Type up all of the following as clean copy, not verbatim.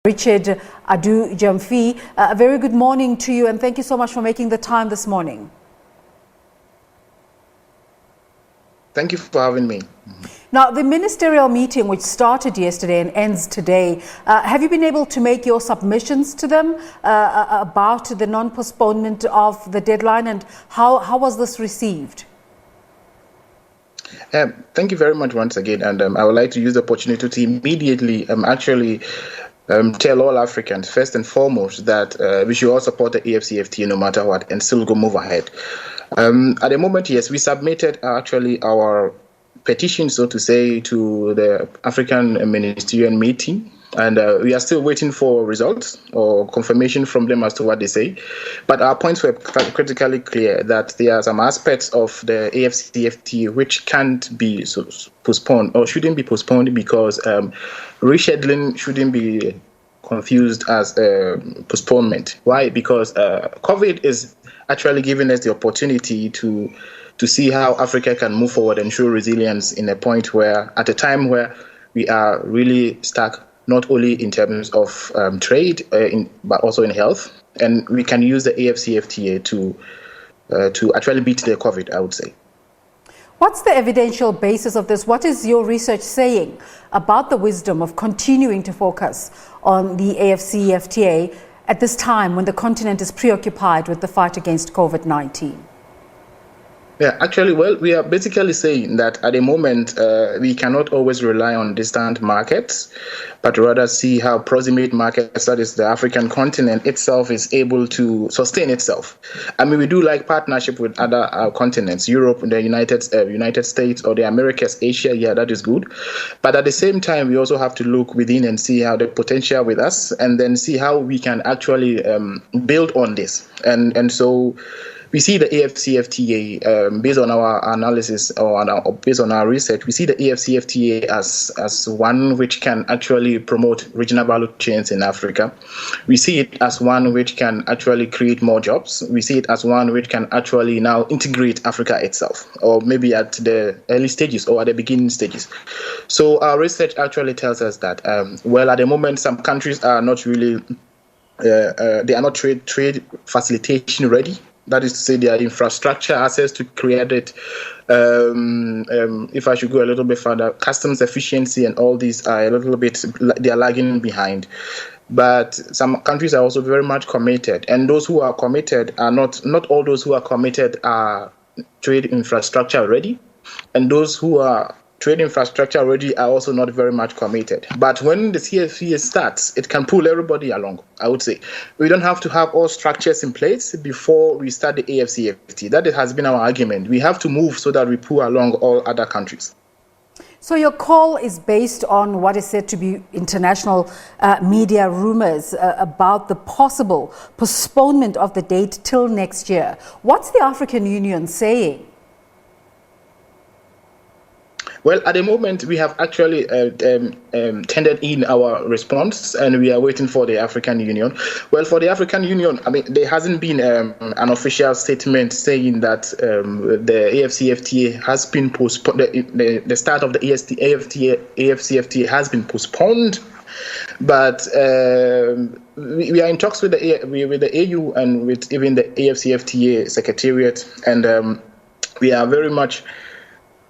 Richard Adu-Gyamfi. A very good morning to you, and thank you so much for making the time this morning. Thank you for having me. Now, the ministerial meeting, which started yesterday and ends today, have you been able to make your submissions to them about the non-postponement of the deadline, and how was this received? Thank you very much once again, and I would like to use the opportunity to immediately tell all Africans, first and foremost, that we should all support the AfCFTA no matter what and still move ahead. At the moment, yes, we submitted actually our petition, so to say, to the African ministerial meeting, and we are still waiting for results or confirmation from them as to what they say. But our points were critically clear that there are some aspects of the AfCFTA which can't be postponed or shouldn't be postponed because rescheduling shouldn't be confused as postponement. Why? Because COVID is actually giving us the opportunity to see how Africa can move forward and show resilience in a point where, at a time where we are really stuck, not only in terms of trade, but also in health. And we can use the AfCFTA to actually beat the COVID, I would say. What's the evidential basis of this? What is your research saying about the wisdom of continuing to focus on the AfCFTA at this time when the continent is preoccupied with the fight against COVID-19? Yeah, actually, well, we are basically saying that at the moment, we cannot always rely on distant markets, but rather see how proximate markets, that is the African continent itself, is able to sustain itself. I mean, we do like partnership with other continents, Europe, the United States, or the Americas, Asia. Yeah, that is good. But at the same time, we also have to look within and see how the potential with us, and then see how we can actually build on this. And so we see the AfCFTA, based on our analysis or based on our research, we see the AfCFTA as one which can actually promote regional value chains in Africa. We see it as one which can actually create more jobs. We see it as one which can actually now integrate Africa itself, or maybe at the early stages or at the beginning stages. So our research actually tells us that, well, at the moment, some countries are not really, they are not trade facilitation ready. That is to say, their infrastructure access to create it. If I should go a little bit further, customs efficiency and all these are a little bit, they are lagging behind. But some countries are also very much committed, and those who are committed are not all those who are committed are trade infrastructure ready, and those who are trade infrastructure already are also not very much committed. But when the CFTA starts, it can pull everybody along, I would say. We don't have to have all structures in place before we start the AfCFTA. That has been our argument. We have to move so that we pull along all other countries. So your call is based on what is said to be international media rumors about the possible postponement of the date till next year. What's the African Union saying? Well, at the moment, we have actually tendered in our response, and we are waiting for the African Union. Well, for the African Union, I mean, there hasn't been an official statement saying that the AfCFTA has been postponed. The start of the AfCFTA has been postponed, but we are in talks with the AU and with even the AfCFTA Secretariat, and we are very much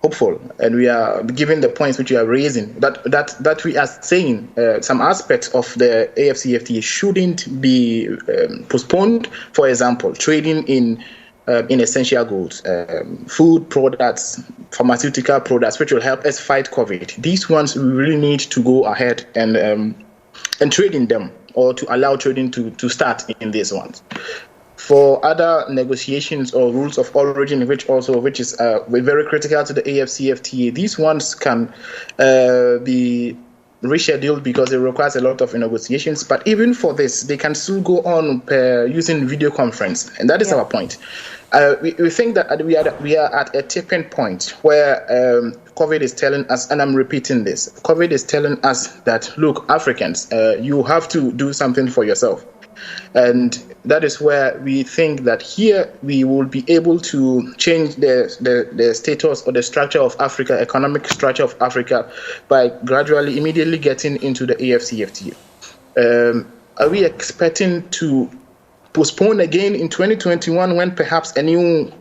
hopeful, and we are given the points which you are raising, that we are saying some aspects of the AfCFTA shouldn't be postponed. For example, trading in essential goods, food products, pharmaceutical products, which will help us fight COVID. These ones we really need to go ahead and trade in them, or to allow trading to start in these ones. For other negotiations or rules of origin, which is very critical to the AfCFTA, these ones can be rescheduled because it requires a lot of negotiations. But even for this, they can still go on using video conference, and that is our point. We think that we are at a tipping point where COVID is telling us, and I'm repeating this, COVID is telling us that, look, Africans, you have to do something for yourself. And that is where we think that here we will be able to change the status or the structure of Africa, economic structure of Africa, by gradually, immediately getting into the AfCFTA. Are we expecting to postpone again in 2021 when perhaps a new,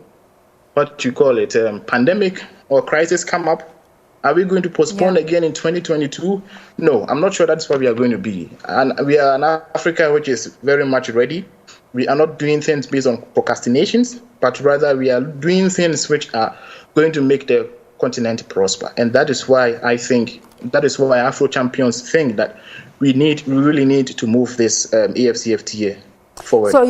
pandemic or crisis come up? Are we going to postpone again in 2022? No, I'm not sure that's where we are going to be. And we are in Africa, which is very much ready. We are not doing things based on procrastinations, but rather we are doing things which are going to make the continent prosper. And that is why Afrochampions think that we really need to move this AfCFTA forward. So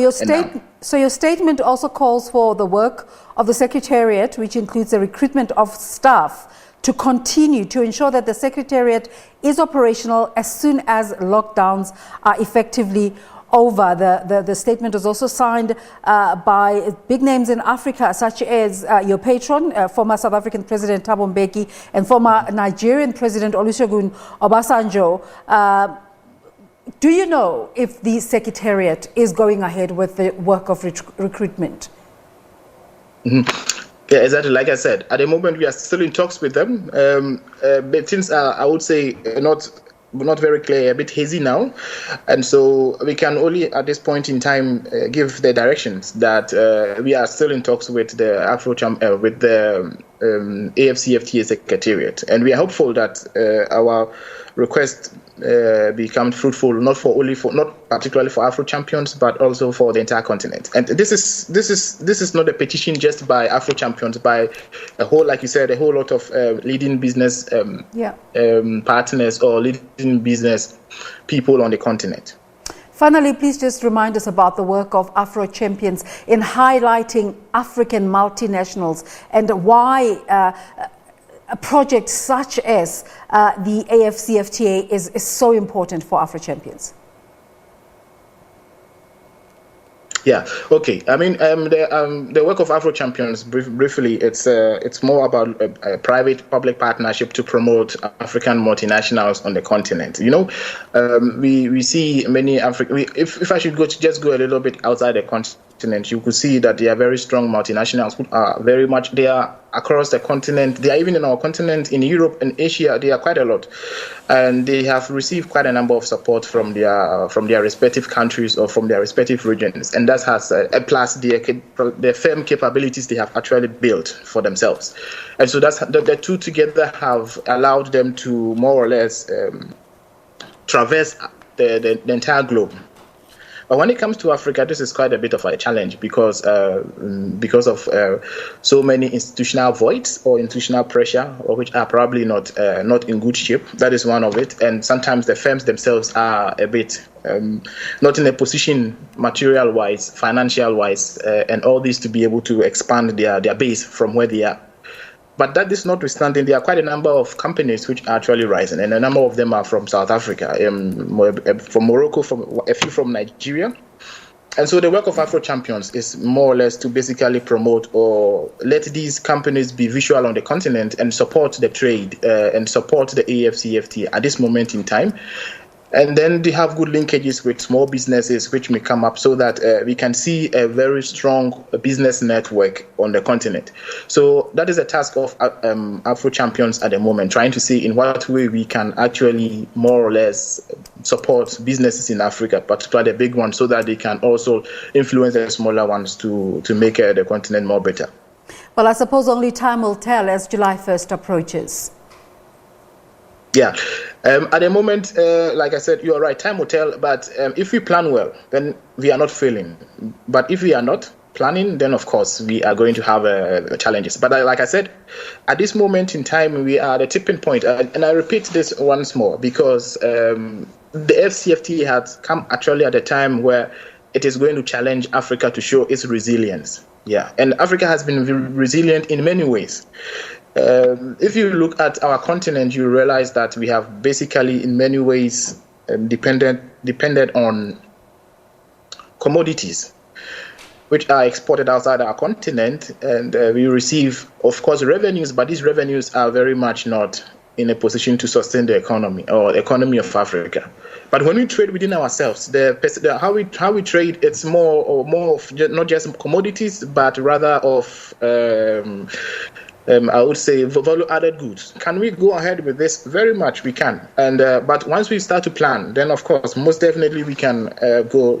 your statement also calls for the work of the Secretariat, which includes the recruitment of staff, to continue to ensure that the Secretariat is operational as soon as lockdowns are effectively over. The statement was also signed by big names in Africa, such as your patron, former South African President Thabo Mbeki, and former Nigerian President Olusegun Obasanjo. Do you know if the Secretariat is going ahead with the work of recruitment? Mm-hmm. Yeah, exactly. Like I said, at the moment we are still in talks with them, but things are, I would say, not very clear, a bit hazy now, and so we can only at this point in time give the directions that we are still in talks with the AfCFTA Secretariat, and we are hopeful that our request become fruitful, not particularly for Afrochampions, but also for the entire continent. And this is not a petition just by Afrochampions, by a whole, like you said, a whole lot of leading business partners or leading business people on the continent. Finally, please just remind us about the work of Afrochampions in highlighting African multinationals and why a project such as the AfCFTA is so important for Afrochampions. Yeah. Okay. I mean, the work of Afrochampions, briefly, it's more about a private-public partnership to promote African multinationals on the continent. You know, we see many African. If I should just go a little bit outside the continent, you could see that there are very strong multinationals who are very much there across the continent. They are even in our continent, in Europe and Asia. They are quite a lot, and they have received quite a number of support from their respective countries or from their respective regions, and that has plus the firm capabilities they have actually built for themselves, and so that's the two together have allowed them to more or less traverse the entire globe. But when it comes to Africa, this is quite a bit of a challenge because of so many institutional voids or institutional pressure, or which are probably not in good shape. That is one of it. And sometimes the firms themselves are a bit not in a position, material-wise, financial-wise, and all this to be able to expand their base from where they are. But that is notwithstanding, there are quite a number of companies which are actually rising, and a number of them are from South Africa, from Morocco, a few from Nigeria. And so the work of Afrochampions is more or less to basically promote or let these companies be visual on the continent and support the trade and support the AfCFTA at this moment in time. And then they have good linkages with small businesses which may come up so that we can see a very strong business network on the continent. So that is the task of Afrochampions at the moment, trying to see in what way we can actually more or less support businesses in Africa, particularly the big ones, so that they can also influence the smaller ones to make the continent more better. Well, I suppose only time will tell as July 1st approaches. Yeah. At the moment, like I said, you're right, time will tell. But if we plan well, then we are not failing. But if we are not planning, then of course we are going to have challenges. But like I said, at this moment in time, we are at a tipping point. And I repeat this once more because the AfCFTA has come actually at a time where it is going to challenge Africa to show its resilience. Yeah. And Africa has been resilient in many ways. If you look at our continent, you realize that we have basically, in many ways, depended on commodities, which are exported outside our continent, and we receive, of course, revenues, but these revenues are very much not in a position to sustain the economy or the economy of Africa. But when we trade within ourselves, how we trade, it's more of not just commodities, but rather of I would say, value-added goods. Can we go ahead with this? Very much we can. And but once we start to plan, then of course, most definitely we can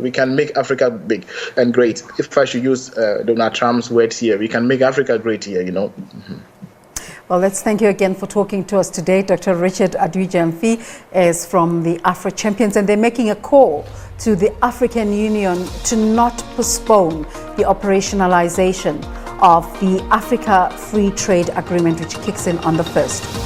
we can make Africa big and great. If I should use Donald Trump's words here, we can make Africa great here, you know. Mm-hmm. Well, let's thank you again for talking to us today. Dr. Richard Adu-Gyamfi is from the Afrochampions, and they're making a call to the African Union to not postpone the operationalization of the Africa Free Trade Agreement, which kicks in on the 1st